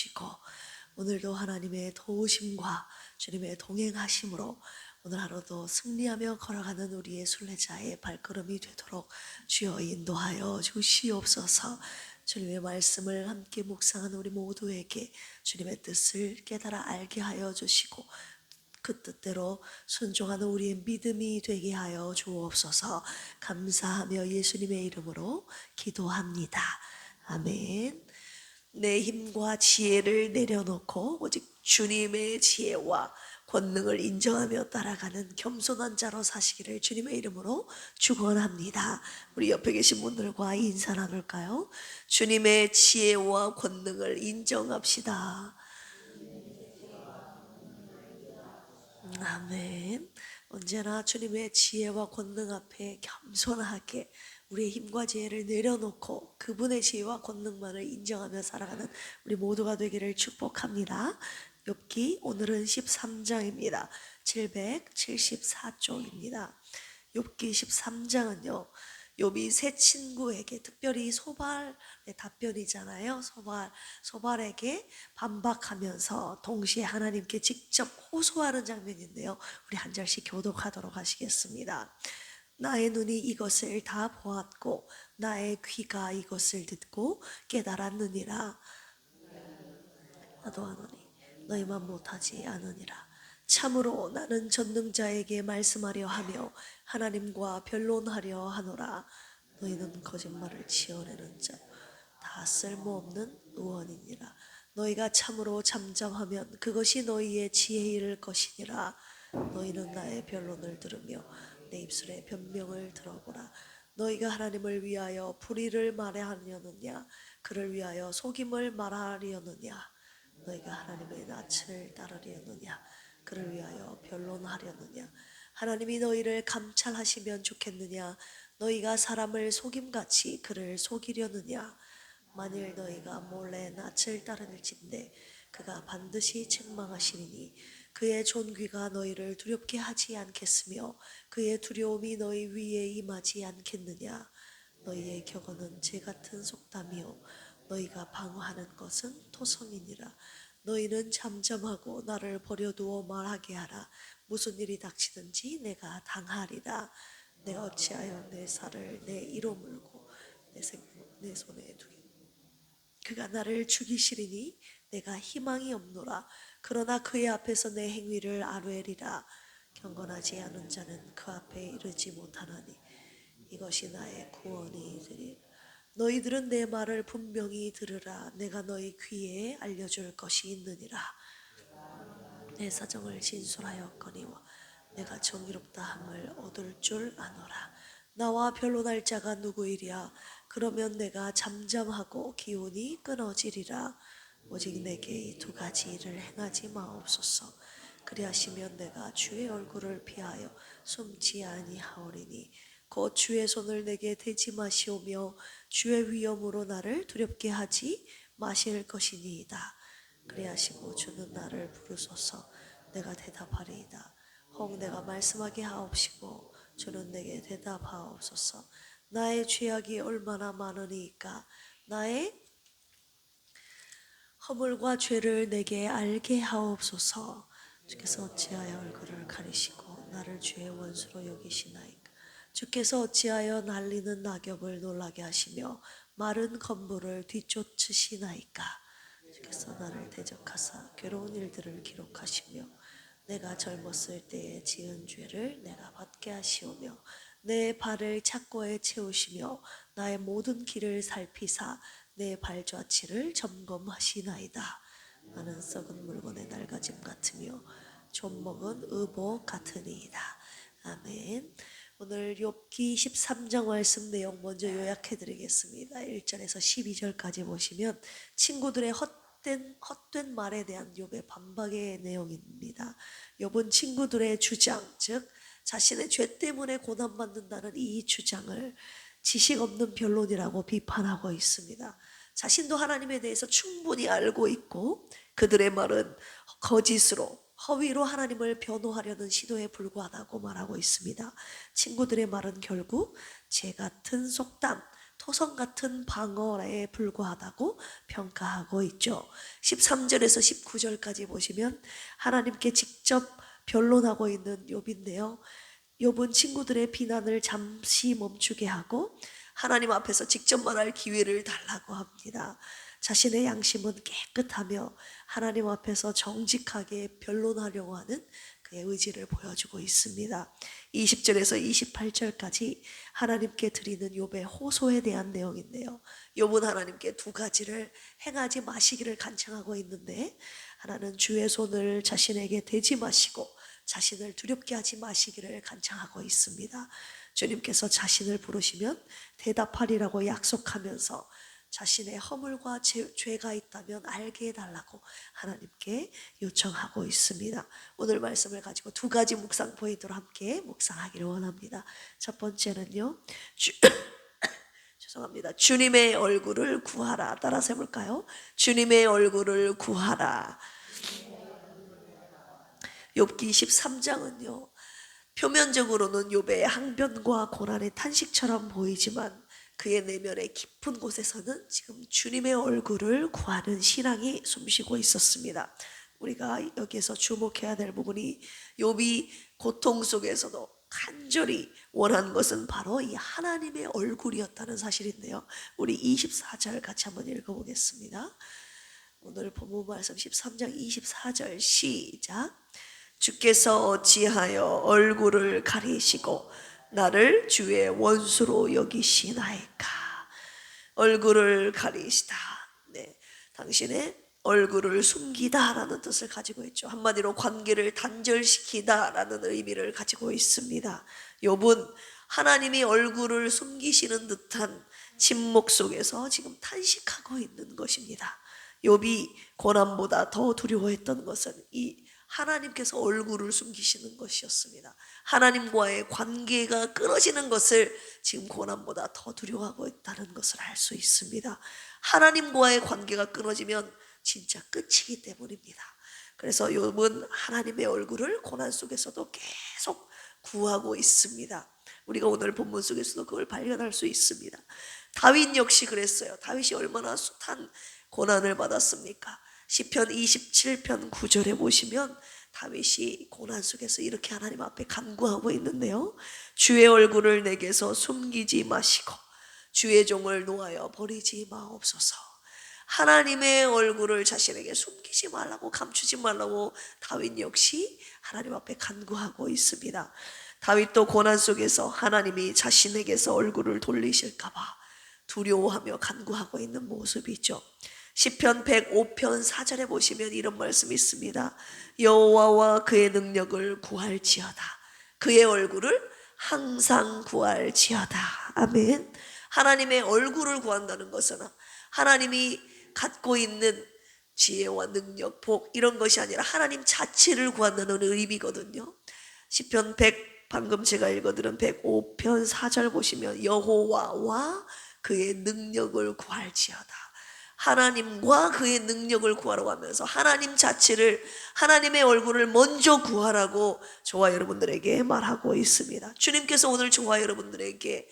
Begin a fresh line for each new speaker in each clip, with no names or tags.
주시고 오늘도 하나님의 도우심과 주님의 동행하심으로 오늘 하루도 승리하며 걸어가는 우리의 순례자의 발걸음이 되도록 주여 인도하여 주시옵소서. 주님의 말씀을 함께 묵상하는 우리 모두에게 주님의 뜻을 깨달아 알게 하여 주시고 그 뜻대로 순종하는 우리의 믿음이 되게 하여 주옵소서. 감사하며 예수님의 이름으로 기도합니다. 아멘. 내 힘과 지혜를 내려놓고 오직 주님의 지혜와 권능을 인정하며 따라가는 겸손한 자로 사시기를 주님의 이름으로 축원합니다. 우리 옆에 계신 분들과 인사 나눌까요? 주님의 지혜와 권능을 인정합시다. 아멘. 언제나 주님의 지혜와 권능 앞에 겸손하게 우리의 힘과 지혜를 내려놓고 그분의 지혜와 권능만을 인정하며 살아가는 우리 모두가 되기를 축복합니다. 욥기 오늘은 13장입니다. 774쪽입니다. 욥기 13장은요. 욥이 세 친구에게 특별히 소발의 답변이잖아요. 소발에게 반박하면서 동시에 하나님께 직접 호소하는 장면인데요. 우리 한 절씩 교독하도록 하시겠습니다. 나의 눈이 이것을 다 보았고 나의 귀가 이것을 듣고 깨달았느니라. 나도 하노니 너희만 못하지 않으니라. 참으로 나는 전능자에게 말씀하려 하며 하나님과 변론하려 하노라. 너희는 거짓말을 지어내는 자 다 쓸모없는 의원이니라. 너희가 참으로 잠잠하면 그것이 너희의 지혜에 이를 것이니라. 너희는 나의 변론을 들으며 내 입술의 변명을 들어보라. 너희가 하나님을 위하여 불의를 말하려느냐 그를 위하여 속임을 말하려느냐. 너희가 하나님의 낯을 따르려느냐 그를 위하여 변론하려느냐. 하나님이 너희를 감찰하시면 좋겠느냐 너희가 사람을 속임같이 그를 속이려느냐. 만일 너희가 몰래 낯을 따를진대 그가 반드시 책망하시리니 그의 존귀가 너희를 두렵게 하지 않겠으며 그의 두려움이 너희 위에 임하지 않겠느냐. 너희의 격언은 재같은 속담이요 너희가 방어하는 것은 토성이니라. 너희는 잠잠하고 나를 버려두어 말하게 하라. 무슨 일이 닥치든지 내가 당하리라. 내가 어찌하여 내 살을 내 이로 물고 내 손에 두겠느냐. 그가 나를 죽이시리니 내가 희망이 없노라. 그러나 그의 앞에서 내 행위를 아뢰리라. 경건하지 않은 자는 그 앞에 이르지 못하나니 이것이 나의 구원이 되리라. 너희들은 내 말을 분명히 들으라. 내가 너희 귀에 알려줄 것이 있느니라. 내 사정을 진술하였거니와 내가 정의롭다 함을 얻을 줄 아노라. 나와 변론할 자가 누구이랴. 그러면 내가 잠잠하고 기운이 끊어지리라. 오직 내게 이 두 가지 일을 행하지 마옵소서. 그리하시면 내가 주의 얼굴을 피하여 숨지 아니하오리니 곧 주의 손을 내게 대지 마시오며 주의 위엄으로 나를 두렵게 하지 마실 것이니이다. 그리하시고 주는 나를 부르소서. 내가 대답하리이다. 혹 내가 말씀하게 하옵시고 주는 내게 대답하옵소서. 나의 죄악이 얼마나 많으니까 나의 허물과 죄를 내게 알게 하옵소서. 주께서 어찌하여 얼굴을 가리시고 나를 주의 원수로 여기시나이까. 주께서 어찌하여 날리는 낙엽을 놀라게 하시며 마른 건물을 뒤쫓으시나이까. 주께서 나를 대적하사 괴로운 일들을 기록하시며 내가 젊었을 때에 지은 죄를 내가 받게 하시오며 내 발을 착고에 채우시며 나의 모든 길을 살피사 내 발자취를 점검하시나이다. 나는 썩은 물건의 낡아짐 같으며 좀먹은 의복 같으니이다. 아멘. 오늘 욥기 13장 말씀 내용 먼저 요약해 드리겠습니다. 1절에서 12절까지 보시면 친구들의 헛된 말에 대한 욥의 반박의 내용입니다. 욥은 친구들의 주장, 즉 자신의 죄 때문에 고난받는다는 이 주장을 지식 없는 변론이라고 비판하고 있습니다. 자신도 하나님에 대해서 충분히 알고 있고 그들의 말은 거짓으로 허위로 하나님을 변호하려는 시도에 불과하다고 말하고 있습니다. 친구들의 말은 결국 재 같은 속담, 토성 같은 방언에 불과하다고 평가하고 있죠. 13절에서 19절까지 보시면 하나님께 직접 변론하고 있는 욥인데요. 욥은 친구들의 비난을 잠시 멈추게 하고 하나님 앞에서 직접 말할 기회를 달라고 합니다. 자신의 양심은 깨끗하며 하나님 앞에서 정직하게 변론하려고 하는 그의 의지를 보여주고 있습니다. 20절에서 28절까지 하나님께 드리는 욥의 호소에 대한 내용인데요. 욥은 하나님께 두 가지를 행하지 마시기를 간청하고 있는데, 하나는 주의 손을 자신에게 대지 마시고 자신을 두렵게 하지 마시기를 간청하고 있습니다. 주님께서 자신을 부르시면 대답하리라고 약속하면서 자신의 허물과 죄가 있다면 알게 해달라고 하나님께 요청하고 있습니다. 오늘 말씀을 가지고 두 가지 묵상 포인트로 함께 묵상하기를 원합니다. 첫 번째는요, 죄송합니다. 주님의 얼굴을 구하라. 따라서 해볼까요? 주님의 얼굴을 구하라. 욥기 13장은요, 표면적으로는 욥의 항변과 고난의 탄식처럼 보이지만 그의 내면의 깊은 곳에서는 지금 주님의 얼굴을 구하는 신앙이 숨쉬고 있었습니다. 우리가 여기에서 주목해야 될 부분이 욥이 고통 속에서도 간절히 원한 것은 바로 이 하나님의 얼굴이었다는 사실인데요. 우리 24절 같이 한번 읽어보겠습니다. 오늘 본문 말씀 13장 24절 시작. 주께서 어찌하여 얼굴을 가리시고 나를 주의 원수로 여기시나이까. 얼굴을 가리시다. 네, 당신의 얼굴을 숨기다라는 뜻을 가지고 있죠. 한마디로 관계를 단절시키다라는 의미를 가지고 있습니다. 욥은 하나님이 얼굴을 숨기시는 듯한 침묵 속에서 지금 탄식하고 있는 것입니다. 욥이 고난보다 더 두려워했던 것은 이 하나님께서 얼굴을 숨기시는 것이었습니다. 하나님과의 관계가 끊어지는 것을 지금 고난보다 더 두려워하고 있다는 것을 알 수 있습니다. 하나님과의 관계가 끊어지면 진짜 끝이기 때문입니다. 그래서 욥은 하나님의 얼굴을 고난 속에서도 계속 구하고 있습니다. 우리가 오늘 본문 속에서도 그걸 발견할 수 있습니다. 다윗 역시 그랬어요. 다윗이 얼마나 숱한 고난을 받았습니까? 시편 27편 9절에 보시면 다윗이 고난 속에서 이렇게 하나님 앞에 간구하고 있는데요. 주의 얼굴을 내게서 숨기지 마시고 주의 종을 놓아여 버리지 마옵소서. 하나님의 얼굴을 자신에게 숨기지 말라고, 감추지 말라고 다윗 역시 하나님 앞에 간구하고 있습니다. 다윗도 고난 속에서 하나님이 자신에게서 얼굴을 돌리실까 봐 두려워하며 간구하고 있는 모습이죠. 시편 105편 4절에 보시면 이런 말씀이 있습니다. 여호와와 그의 능력을 구할지어다. 그의 얼굴을 항상 구할지어다. 아멘. 하나님의 얼굴을 구한다는 것은 하나님이 갖고 있는 지혜와 능력, 복 이런 것이 아니라 하나님 자체를 구한다는 의미거든요. 시편 100 방금 제가 읽어드린 105편 4절 보시면 여호와와 그의 능력을 구할지어다. 하나님과 그의 능력을 구하라고 하면서 하나님 자체를, 하나님의 얼굴을 먼저 구하라고 저와 여러분들에게 말하고 있습니다. 주님께서 오늘 저와 여러분들에게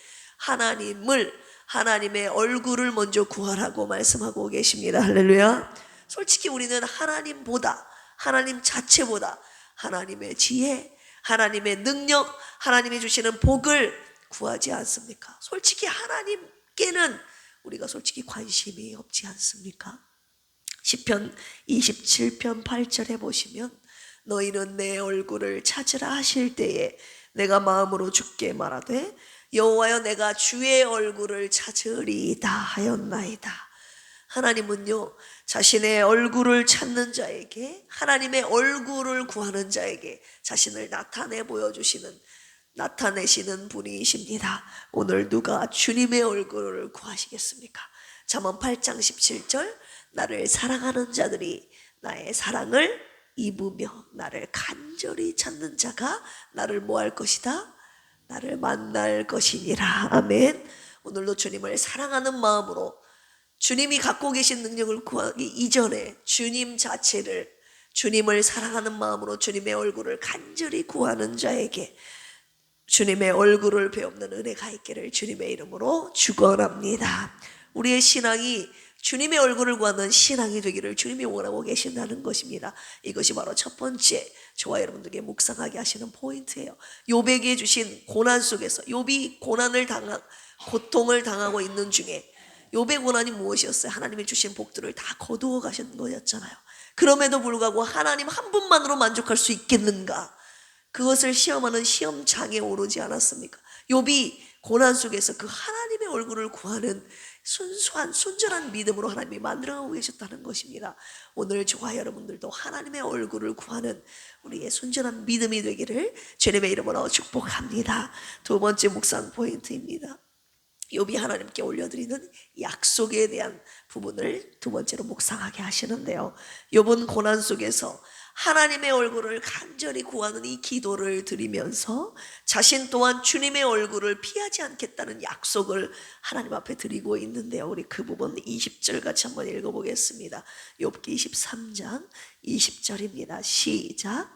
하나님의 얼굴을 먼저 구하라고 말씀하고 계십니다. 할렐루야. 솔직히 우리는 하나님보다, 하나님 자체보다 하나님의 지혜, 하나님의 능력, 하나님이 주시는 복을 구하지 않습니까? 솔직히 하나님께는 우리가 솔직히 관심이 없지 않습니까? 시편 27편 8절에 보시면 너희는 내 얼굴을 찾으라 하실 때에 내가 마음으로 주께 말하되 여호와여 내가 주의 얼굴을 찾으리이다 하였나이다. 하나님은요, 자신의 얼굴을 찾는 자에게, 하나님의 얼굴을 구하는 자에게 자신을 나타내시는 분이십니다. 오늘 누가 주님의 얼굴을 구하시겠습니까? 잠언 8장 17절 나를 사랑하는 자들이 나의 사랑을 입으며 나를 간절히 찾는 자가 나를 뭐 할 것이다? 나를 만날 것이니라. 아멘. 오늘도 주님을 사랑하는 마음으로 주님이 갖고 계신 능력을 구하기 이전에 주님 자체를, 주님을 사랑하는 마음으로 주님의 얼굴을 간절히 구하는 자에게 주님의 얼굴을 배우는 은혜가 있기를 주님의 이름으로 축원합니다. 우리의 신앙이 주님의 얼굴을 구하는 신앙이 되기를 주님이 원하고 계신다는 것입니다. 이것이 바로 첫 번째 저와 여러분들에게 묵상하게 하시는 포인트예요. 욥에게 주신 고난 속에서 욥이 고통을 당하고 있는 중에 욥의 고난이 무엇이었어요? 하나님이 주신 복들을 다 거두어 가신 거였잖아요. 그럼에도 불구하고 하나님 한 분만으로 만족할 수 있겠는가? 그것을 시험하는 시험장에 오르지 않았습니까? 욥이 고난 속에서 그 하나님의 얼굴을 구하는 순수한 순전한 믿음으로 하나님이 만들어가고 계셨다는 것입니다. 오늘 저와 여러분들도 하나님의 얼굴을 구하는 우리의 순전한 믿음이 되기를 주님의 이름으로 축복합니다. 두 번째 묵상 포인트입니다. 욥이 하나님께 올려드리는 약속에 대한 부분을 두 번째로 묵상하게 하시는데요. 욥은 고난 속에서 하나님의 얼굴을 간절히 구하는 이 기도를 드리면서 자신 또한 주님의 얼굴을 피하지 않겠다는 약속을 하나님 앞에 드리고 있는데요. 우리 그 부분 20절 같이 한번 읽어보겠습니다. 욥기 23장 20절입니다. 시작.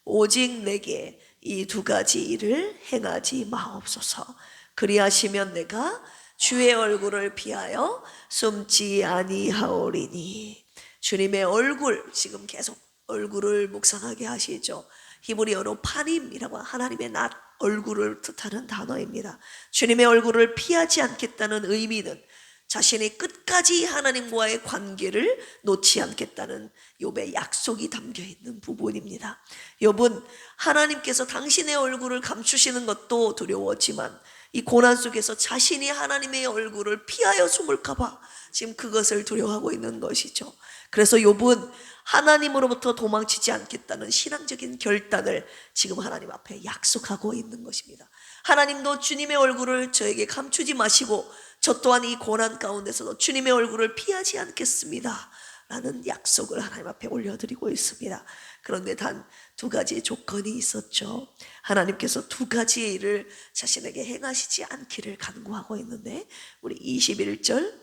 오직 내게 이 두 가지 일을 행하지 마옵소서. 그리하시면 내가 주의 얼굴을 피하여 숨지 아니하오리니. 주님의 얼굴, 지금 계속 얼굴을 묵상하게 하시죠. 히브리어로 파님이라고 하나님의 낯, 얼굴을 뜻하는 단어입니다. 주님의 얼굴을 피하지 않겠다는 의미는 자신이 끝까지 하나님과의 관계를 놓지 않겠다는 욥의 약속이 담겨 있는 부분입니다. 욥은 하나님께서 당신의 얼굴을 감추시는 것도 두려웠지만 이 고난 속에서 자신이 하나님의 얼굴을 피하여 숨을까 봐 지금 그것을 두려워하고 있는 것이죠. 그래서 욥은 하나님으로부터 도망치지 않겠다는 신앙적인 결단을 지금 하나님 앞에 약속하고 있는 것입니다. 하나님도 주님의 얼굴을 저에게 감추지 마시고 저 또한 이 고난 가운데서도 주님의 얼굴을 피하지 않겠습니다 라는 약속을 하나님 앞에 올려드리고 있습니다. 그런데 단 두 가지의 조건이 있었죠. 하나님께서 두 가지의 일을 자신에게 행하시지 않기를 간구하고 있는데 우리 21절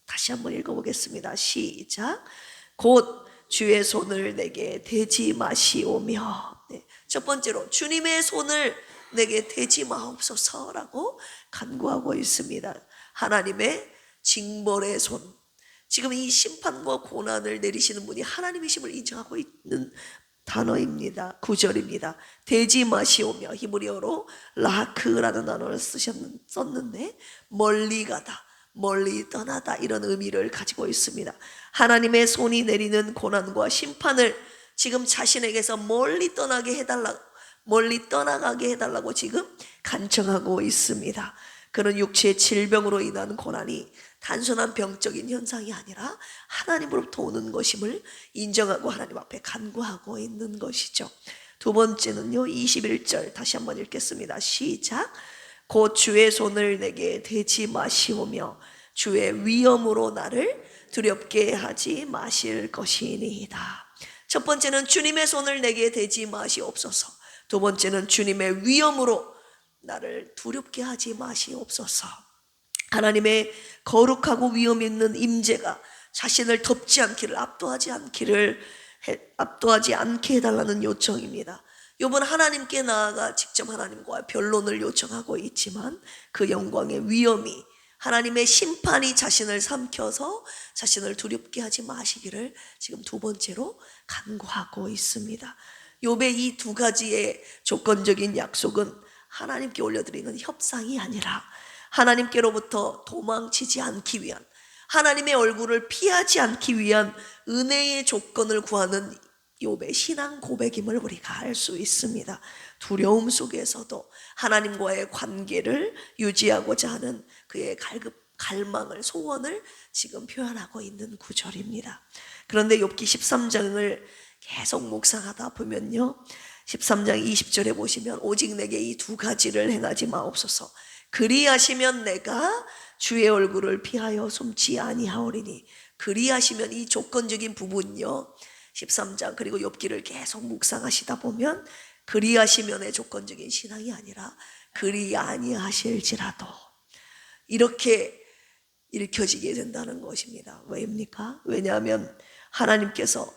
다시 한번 읽어보겠습니다. 시작. 곧 주의 손을 내게 대지 마시오며. 첫 번째로 주님의 손을 내게 대지 마옵소서라고 간구하고 있습니다. 하나님의 징벌의 손, 지금 이 심판과 고난을 내리시는 분이 하나님이심을 인정하고 있는 단어입니다. 9절입니다. 대지 마시오며, 히브리어로 라크라는 단어를 썼는데 멀리 가다, 멀리 떠나다 이런 의미를 가지고 있습니다. 하나님의 손이 내리는 고난과 심판을 지금 자신에게서 멀리 떠나게 해달라고, 멀리 떠나가게 해달라고 지금 간청하고 있습니다. 그런 육체의 질병으로 인한 고난이 단순한 병적인 현상이 아니라 하나님으로부터 오는 것임을 인정하고 하나님 앞에 간구하고 있는 것이죠. 두 번째는요, 21절 다시 한번 읽겠습니다. 시작. 곧 주의 손을 내게 대지 마시오며 주의 위엄으로 나를 두렵게 하지 마실 것이니이다. 첫 번째는 주님의 손을 내게 대지 마시옵소서. 두 번째는 주님의 위엄으로 나를 두렵게 하지 마시옵소서. 하나님의 거룩하고 위엄 있는 임재가 자신을 덮지 않기를, 압도하지 않게 해달라는 요청입니다. 욥은 하나님께 나아가 직접 하나님과 변론을 요청하고 있지만 그 영광의 위엄이, 하나님의 심판이 자신을 삼켜서 자신을 두렵게 하지 마시기를 지금 두 번째로 간구하고 있습니다. 욥의 이 두 가지의 조건적인 약속은 하나님께 올려드리는 협상이 아니라 하나님께로부터 도망치지 않기 위한, 하나님의 얼굴을 피하지 않기 위한 은혜의 조건을 구하는 욥의 신앙 고백임을 우리가 알 수 있습니다. 두려움 속에서도 하나님과의 관계를 유지하고자 하는 그의 갈망을, 소원을 지금 표현하고 있는 구절입니다. 그런데 욥기 13장을 계속 묵상하다 보면요, 13장 20절에 보시면 오직 내게 이 두 가지를 행하지 마옵소서. 그리하시면 내가 주의 얼굴을 피하여 숨지 아니하오리니. 그리하시면, 이 조건적인 부분요, 13장 그리고 욥기를 계속 묵상하시다 보면 그리하시면의 조건적인 신앙이 아니라 그리 아니하실지라도 이렇게 읽혀지게 된다는 것입니다. 왜입니까? 왜냐하면 하나님께서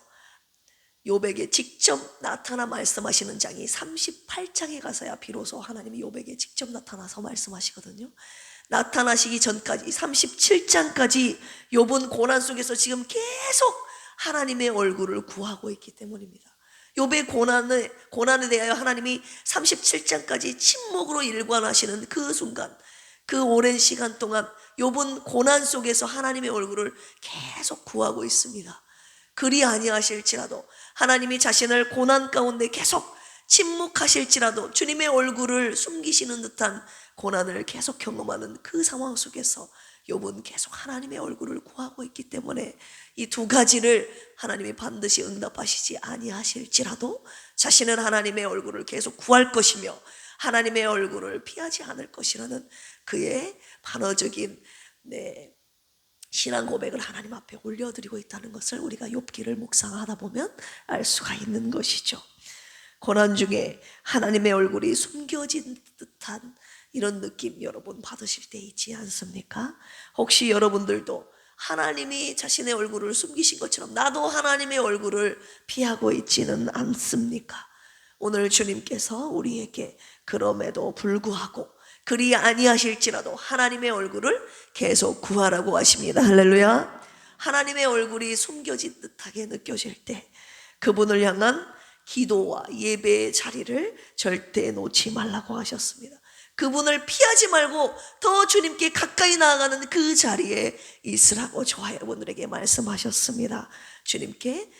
욥에게 직접 나타나 말씀하시는 장이 38장에 가서야 비로소 하나님이 욥에게 직접 나타나서 말씀하시거든요. 나타나시기 전까지 37장까지 욥은 고난 속에서 지금 계속 하나님의 얼굴을 구하고 있기 때문입니다. 욥의 고난에 대하여 하나님이 37장까지 침묵으로 일관하시는 그 순간, 그 오랜 시간 동안 욥은 고난 속에서 하나님의 얼굴을 계속 구하고 있습니다. 그리 아니하실지라도, 하나님이 자신을 고난 가운데 계속 침묵하실지라도 주님의 얼굴을 숨기시는 듯한 고난을 계속 경험하는 그 상황 속에서 욥은 계속 하나님의 얼굴을 구하고 있기 때문에 이 두 가지를 하나님이 반드시 응답하시지 아니하실지라도 자신은 하나님의 얼굴을 계속 구할 것이며 하나님의 얼굴을 피하지 않을 것이라는 그의 반어적인 신앙 고백을 하나님 앞에 올려드리고 있다는 것을 우리가 욥기를 묵상하다 보면 알 수가 있는 것이죠. 고난 중에 하나님의 얼굴이 숨겨진 듯한 이런 느낌 여러분 받으실 때 있지 않습니까? 혹시 여러분들도 하나님이 자신의 얼굴을 숨기신 것처럼 나도 하나님의 얼굴을 피하고 있지는 않습니까? 오늘 주님께서 우리에게 그럼에도 불구하고 그리 아니하실지라도 하나님의 얼굴을 계속 구하라고 하십니다. 할렐루야. 하나님의 얼굴이 숨겨진 듯하게 느껴질 때 그분을 향한 기도와 예배의 자리를 절대 놓지 말라고 하셨습니다. 그분을 피하지 말고 더 주님께 가까이 나아가는 그 자리에 있으라고 저와 여러분들에게 말씀하셨습니다. 주님께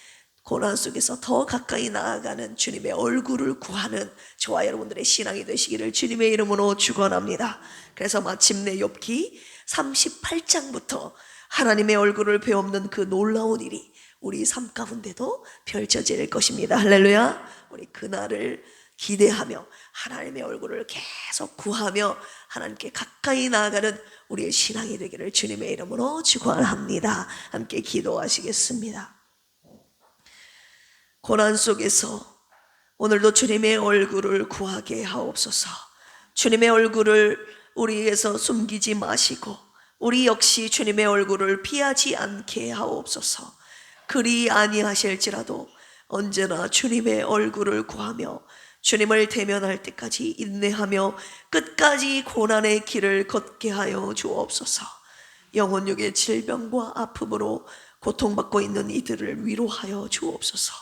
고난 속에서 더 가까이 나아가는 주님의 얼굴을 구하는 저와 여러분들의 신앙이 되시기를 주님의 이름으로 축원합니다. 그래서 마침내 욥기 38장부터 하나님의 얼굴을 베없는 그 놀라운 일이 우리 삶 가운데도 펼쳐질 것입니다. 할렐루야. 우리 그날을 기대하며 하나님의 얼굴을 계속 구하며 하나님께 가까이 나아가는 우리의 신앙이 되기를 주님의 이름으로 축원합니다. 함께 기도하시겠습니다. 고난 속에서 오늘도 주님의 얼굴을 구하게 하옵소서. 주님의 얼굴을 우리에게서 숨기지 마시고 우리 역시 주님의 얼굴을 피하지 않게 하옵소서. 그리 아니하실지라도 언제나 주님의 얼굴을 구하며 주님을 대면할 때까지 인내하며 끝까지 고난의 길을 걷게 하여 주옵소서. 영혼육의 질병과 아픔으로 고통받고 있는 이들을 위로하여 주옵소서.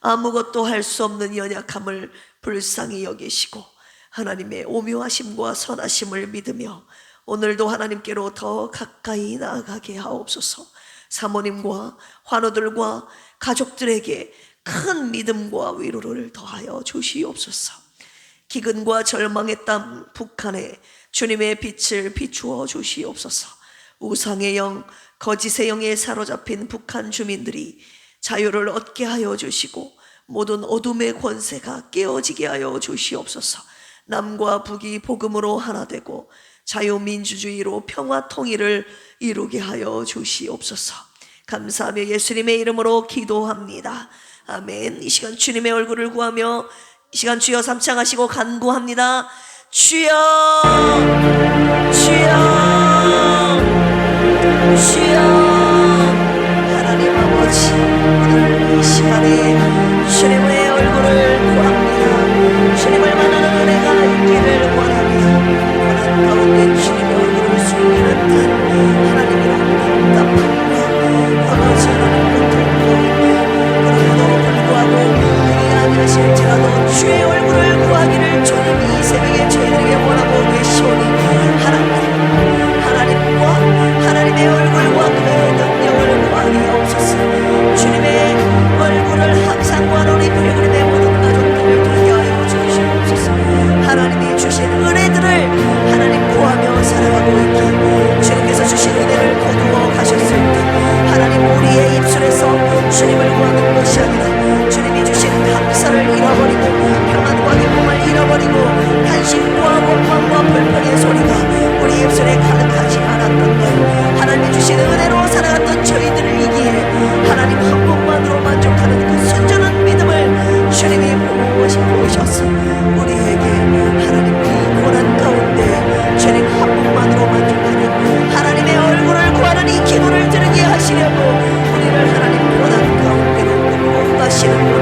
아무것도 할 수 없는 연약함을 불쌍히 여기시고 하나님의 오묘하심과 선하심을 믿으며 오늘도 하나님께로 더 가까이 나아가게 하옵소서. 사모님과 환우들과 가족들에게 큰 믿음과 위로를 더하여 주시옵소서. 기근과 절망의 땅 북한에 주님의 빛을 비추어 주시옵소서. 우상의 영, 거짓의 영에 사로잡힌 북한 주민들이 자유를 얻게 하여 주시고 모든 어둠의 권세가 깨어지게 하여 주시옵소서. 남과 북이 복음으로 하나 되고 자유민주주의로 평화 통일을 이루게 하여 주시옵소서. 감사하며 예수님의 이름으로 기도합니다. 아멘. 이 시간 주님의 얼굴을 구하며 이 시간 주여 삼창하시고 간구합니다. 주여, 주여, 주여. 하나님 아버지, 오늘 이 시간에 주님의 얼굴을 구합니다. 주님을 만나는 은혜가 있기를 원합니다. 고난 가운데 주님의 얼굴을 숨기는 듯 하나님의 답답함과 아버지 하나님 하실지라도 주의 얼굴을 구하기를 주님 이 새벽에 저희들에게 원하고 계시오니 하나님과 하나님의 얼굴과 그의 능력을 구하기 없소서. 주님의 얼굴을 항상 구하는 우리 필그림의 모든 가족들을 두게 하여 주시옵소서. 하나님이 주신 은혜들을 하나님 구하며 살아가고 있기 주님께서 주신 은혜를 거두어 가셨을 때 하나님 우리의 입술에서 주님을 구하는 것이 아니라 주님이 주신 감사를 잃어버리고 평안과 기쁨을 잃어버리고 탄식과 원망과 불평의 소리가 우리 입술에 가득하지 않았던데 하나님이 주신 은혜로 살아갔던 저희들을 이기에 하나님 한 번만으로 만족하는 그 순전한 믿음을 주님이 보여주셔서 우리에게 하나님 이 고난 가운데 주님 한 번만으로 만족하는 하나님의 얼굴을 구하는 이 기도를 들으게 하시려고 우리를 하나님 고난 가운데로 끌고 가시는